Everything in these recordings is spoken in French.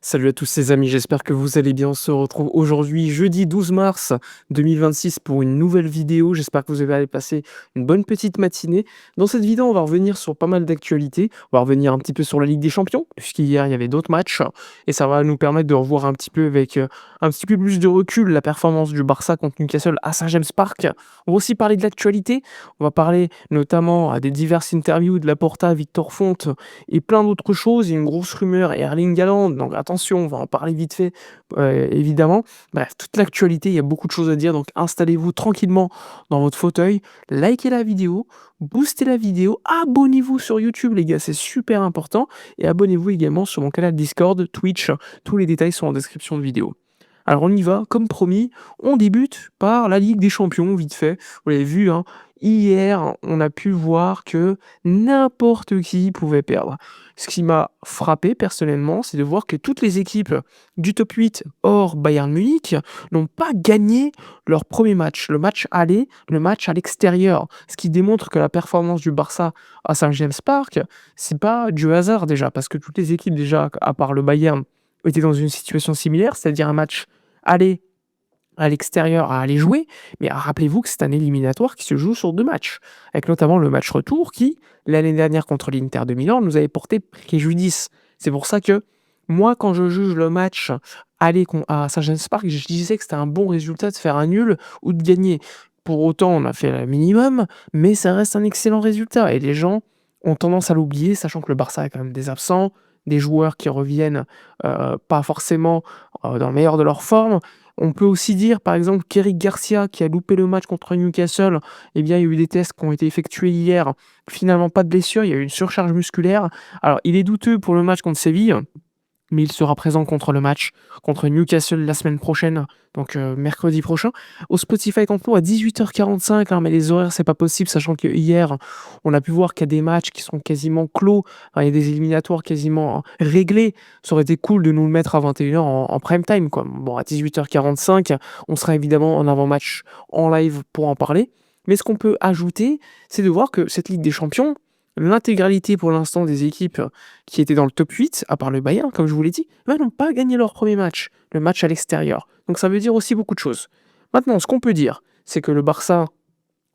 Salut à tous les amis, j'espère que vous allez bien. On se retrouve aujourd'hui, jeudi 12 mars 2026 pour une nouvelle vidéo. J'espère que vous allez passer une bonne petite matinée. Dans cette vidéo, on va revenir sur pas mal d'actualités. On va revenir un petit peu sur la Ligue des Champions, puisqu'hier, il y avait d'autres matchs. Et ça va nous permettre de revoir un petit peu avec un petit peu plus de recul la performance du Barça contre Newcastle à Saint James Park. On va aussi parler de l'actualité. On va parler notamment des diverses interviews de Laporta, Victor Font et plein d'autres choses. Il y a une grosse rumeur Erling Haaland, donc attention, on va en parler vite fait, évidemment. Bref, toute l'actualité, il y a beaucoup de choses à dire, donc installez-vous tranquillement dans votre fauteuil, likez la vidéo, boostez la vidéo, abonnez-vous sur YouTube, les gars, c'est super important, et abonnez-vous également sur mon canal Discord, Twitch, tous les détails sont en description de vidéo. Alors on y va, comme promis, on débute par la Ligue des Champions, vite fait. Vous l'avez vu, hein, hier, on a pu voir que n'importe qui pouvait perdre. Ce qui m'a frappé personnellement, c'est de voir que toutes les équipes du top 8 hors Bayern Munich n'ont pas gagné leur premier match, le match aller, le match à l'extérieur. Ce qui démontre que la performance du Barça à Saint James Park, c'est pas du hasard déjà, parce que toutes les équipes déjà, à part le Bayern, étaient dans une situation similaire, c'est-à-dire un match aller à l'extérieur à aller jouer, mais rappelez-vous que c'est un éliminatoire qui se joue sur 2 matchs, avec notamment le match retour qui, l'année dernière contre l'Inter de Milan, nous avait porté préjudice. C'est pour ça que moi, quand je juge le match aller à Saint-James Park, je disais que c'était un bon résultat de faire un nul ou de gagner. Pour autant, on a fait le minimum, mais ça reste un excellent résultat et les gens ont tendance à l'oublier, sachant que le Barça a quand même des absents, des joueurs qui reviennent, pas forcément, dans le meilleur de leur forme. On peut aussi dire, par exemple, qu'Eric Garcia, qui a loupé le match contre Newcastle, eh bien, il y a eu des tests qui ont été effectués hier. Finalement, pas de blessure, il y a eu une surcharge musculaire. Alors, il est douteux pour le match contre Séville, mais il sera présent contre le match contre Newcastle la semaine prochaine, donc mercredi prochain. Au Spotify Camp Nou à 18h45, hein, mais les horaires, c'est pas possible, sachant que hier, on a pu voir qu'il y a des matchs qui sont quasiment clos, enfin, il y a des éliminatoires quasiment réglés. Ça aurait été cool de nous le mettre à 21h en prime time, quoi. Bon, à 18h45, on sera évidemment en avant-match en live pour en parler. Mais ce qu'on peut ajouter, c'est de voir que cette Ligue des Champions, l'intégralité pour l'instant des équipes qui étaient dans le top 8, à part le Bayern, comme je vous l'ai dit, n'ont pas gagné leur premier match, le match à l'extérieur. Donc ça veut dire aussi beaucoup de choses. Maintenant, ce qu'on peut dire, c'est que le Barça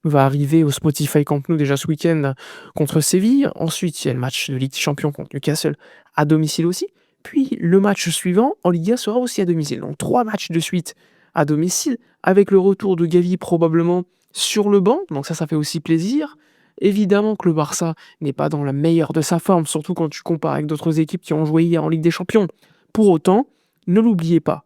va arriver au Spotify Camp Nou déjà ce week-end contre Séville. Ensuite, il y a le match de Ligue des Champions contre Newcastle à domicile aussi. Puis le match suivant en Liga sera aussi à domicile. Donc 3 matchs de suite à domicile, avec le retour de Gavi probablement sur le banc. Donc ça fait aussi plaisir. Évidemment que le Barça n'est pas dans la meilleure de sa forme, surtout quand tu compares avec d'autres équipes qui ont joué hier en Ligue des Champions. Pour autant, ne l'oubliez pas,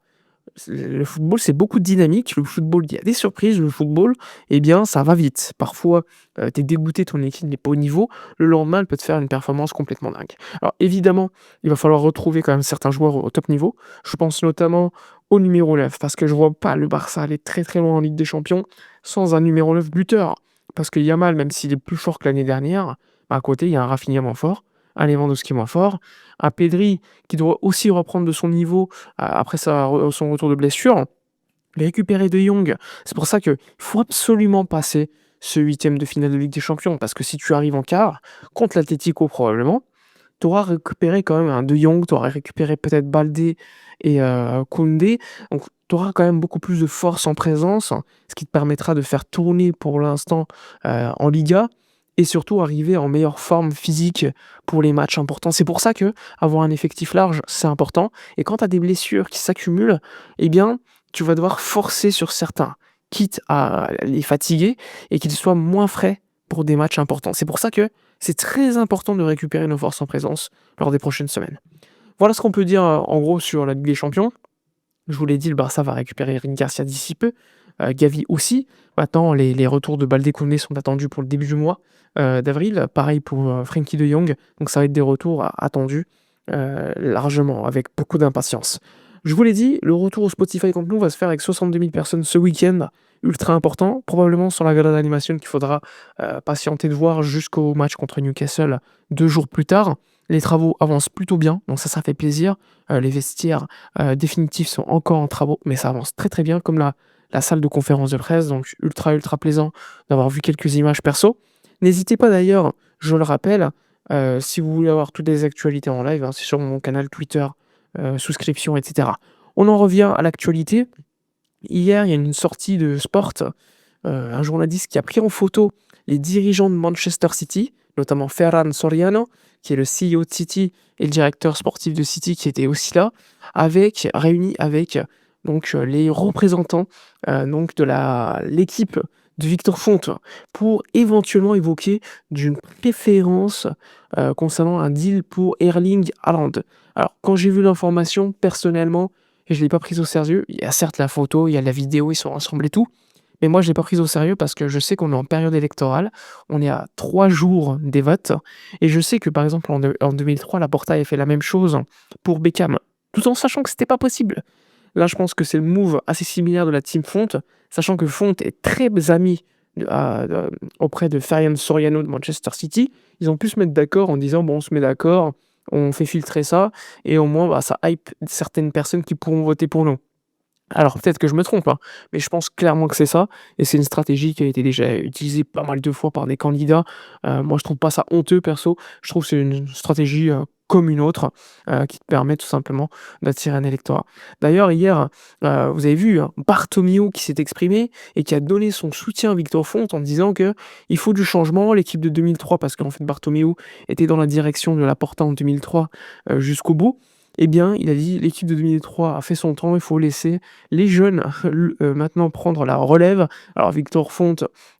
le football, c'est beaucoup de dynamique. Le football, il y a des surprises. Le football, eh bien, ça va vite. Parfois, tu es dégoûté, ton équipe n'est pas au niveau. Le lendemain, elle peut te faire une performance complètement dingue. Alors, évidemment, il va falloir retrouver quand même certains joueurs au top niveau. Je pense notamment au numéro 9, parce que je vois pas le Barça aller très très loin en Ligue des Champions sans un numéro 9 buteur. Parce que Yamal, même s'il est plus fort que l'année dernière, à côté, il y a un Rafinha moins fort, un Lewandowski moins fort, un Pedri qui doit aussi reprendre de son niveau après son retour de blessure, récupérer De Jong. C'est pour ça qu'il faut absolument passer ce huitième de finale de Ligue des Champions, parce que si tu arrives en quart, contre l'Atlético probablement, tu auras récupéré quand même un De Jong, tu auras récupéré peut-être Baldé et Koundé, donc tu auras quand même beaucoup plus de force en présence, ce qui te permettra de faire tourner pour l'instant en Liga, et surtout arriver en meilleure forme physique pour les matchs importants. C'est pour ça que avoir un effectif large, c'est important. Et quand tu as des blessures qui s'accumulent, eh bien, tu vas devoir forcer sur certains, quitte à les fatiguer et qu'ils soient moins frais pour des matchs importants. C'est pour ça que c'est très important de récupérer nos forces en présence lors des prochaines semaines. Voilà ce qu'on peut dire en gros sur la Ligue des Champions. Je vous l'ai dit, le Barça va récupérer Eric Garcia d'ici peu, Gavi aussi. Maintenant, les retours de Baldé Koundé sont attendus pour le début du mois d'avril. Pareil pour Frenkie de Jong. Donc ça va être des retours attendus largement, avec beaucoup d'impatience. Je vous l'ai dit, le retour au Spotify Camp Nou va se faire avec 62 000 personnes ce week-end. Ultra important, probablement sur la gala d'animation qu'il faudra patienter de voir jusqu'au match contre Newcastle 2 jours plus tard. Les travaux avancent plutôt bien, donc ça fait plaisir. Les vestiaires définitifs sont encore en travaux, mais ça avance très très bien, comme la salle de conférence de presse, donc ultra ultra plaisant d'avoir vu quelques images perso. N'hésitez pas d'ailleurs, je le rappelle, si vous voulez avoir toutes les actualités en live, hein, c'est sur mon canal Twitter souscriptions et cetera. On en revient à l'actualité. Hier, il y a une sortie de Sport, un journaliste qui a pris en photo les dirigeants de Manchester City, notamment Ferran Soriano, qui est le CEO de City et le directeur sportif de City qui était aussi là, réunis avec donc les représentants donc de l'équipe de Victor Font pour éventuellement évoquer d'une préférence concernant un deal pour Erling Haaland. Alors, quand j'ai vu l'information, personnellement, et je ne l'ai pas prise au sérieux. Il y a certes la photo, il y a la vidéo, ils sont ensemble et tout, mais moi je l'ai pas prise au sérieux parce que je sais qu'on est en période électorale, on est à 3 jours des votes et je sais que par exemple en 2003, Laporta avait fait la même chose pour Beckham, tout en sachant que c'était pas possible. Là, je pense que c'est le move assez similaire de la team Font, sachant que Font est très ami auprès de Ferran Soriano de Manchester City. Ils ont pu se mettre d'accord en disant bon, on se met d'accord, on fait filtrer ça, et au moins bah, ça hype certaines personnes qui pourront voter pour nous. Alors peut-être que je me trompe, hein, mais je pense clairement que c'est ça et c'est une stratégie qui a été déjà utilisée pas mal de fois par des candidats. Moi je trouve pas ça honteux perso, je trouve que c'est une stratégie, comme une autre, qui te permet tout simplement d'attirer un électorat. D'ailleurs hier, vous avez vu, hein, Bartomeu qui s'est exprimé et qui a donné son soutien à Victor Font en disant que il faut du changement, l'équipe de 2003 parce qu'en fait Bartomeu était dans la direction de Laporta en 2003, jusqu'au bout. Eh bien, il a dit: «L'équipe de 2003 a fait son temps, il faut laisser les jeunes maintenant prendre la relève». Alors Victor Font,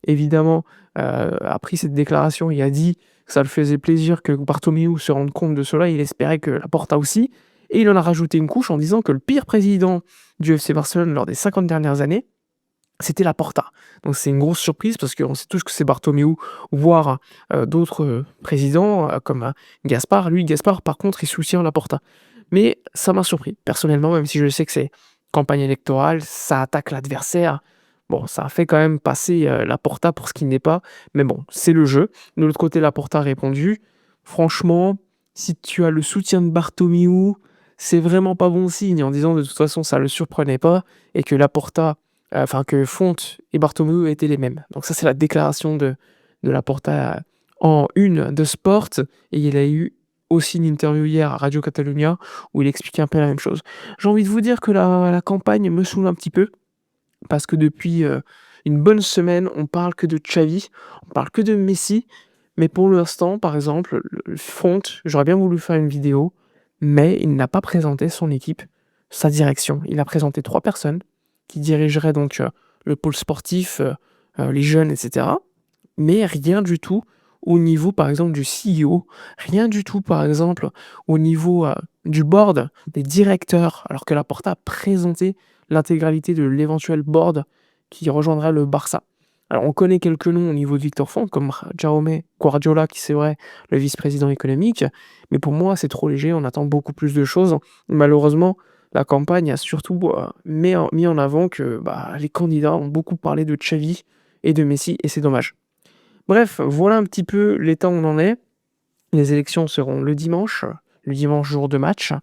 évidemment, a pris cette déclaration et a dit que ça le faisait plaisir que Bartomeu se rende compte de cela. Il espérait que Laporta aussi et il en a rajouté une couche en disant que le pire président du FC Barcelone lors des 50 dernières années, c'était Laporta. Donc c'est une grosse surprise parce qu'on sait tous que c'est Bartomeu, voire, d'autres, présidents, comme, Gaspard. Lui, Gaspard, par contre, il soutient Laporta. Mais ça m'a surpris, personnellement, même si je sais que c'est campagne électorale, ça attaque l'adversaire. Bon, ça a fait quand même passer, Laporta pour ce qu'il n'est pas, mais bon, c'est le jeu. De l'autre côté, Laporta a répondu: «Franchement, si tu as le soutien de Bartomeu, c'est vraiment pas bon signe», en disant de toute façon ça le surprenait pas et que Laporta, enfin que Font et Bartomeu étaient les mêmes. Donc ça, c'est la déclaration de Laporta en une de Sport et il a eu aussi une interview hier à Radio Catalunya où il expliquait un peu la même chose. J'ai envie de vous dire que la campagne me saoule un petit peu parce que depuis, une bonne semaine, on parle que de Xavi, on parle que de Messi, mais pour l'instant, par exemple, le Font, j'aurais bien voulu faire une vidéo, mais il n'a pas présenté son équipe, sa direction. Il a présenté 3 personnes qui dirigeraient donc, le pôle sportif, les jeunes et cetera, mais rien du tout au niveau, par exemple, du CEO, rien du tout, par exemple, au niveau, du board, des directeurs, alors que Laporta a présenté l'intégralité de l'éventuel board qui rejoindrait le Barça. Alors on connaît quelques noms au niveau de Victor Font, comme Jaume Guardiola qui c'est vrai, le vice-président économique, mais pour moi c'est trop léger, on attend beaucoup plus de choses. Malheureusement, la campagne a surtout, mis en avant que, bah, les candidats ont beaucoup parlé de Xavi et de Messi et c'est dommage. Bref, voilà un petit peu l'état où on en est. Les élections seront le dimanche jour de match.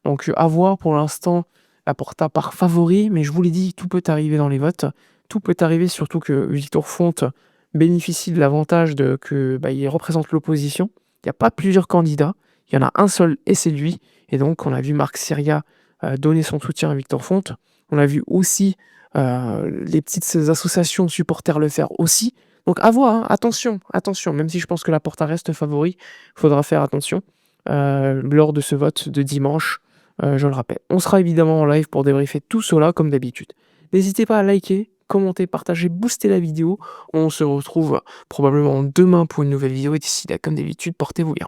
Donc, à voir pour l'instant, Laporta part favori, mais je vous l'ai dit, tout peut arriver dans les votes. Tout peut arriver, surtout que Victor Font bénéficie de l'avantage il représente l'opposition. Il n'y a pas plusieurs candidats, il y en a un seul et c'est lui. Et donc, on a vu Marc Syria donner son soutien à Victor Font. On a vu aussi les petites associations de supporters le faire aussi. Donc à voir, hein, attention, attention, même si je pense que Laporta reste favori, il faudra faire attention lors de ce vote de dimanche, je le rappelle. On sera évidemment en live pour débriefer tout cela comme d'habitude. N'hésitez pas à liker, commenter, partager, booster la vidéo. On se retrouve probablement demain pour une nouvelle vidéo et d'ici là, comme d'habitude, portez-vous bien.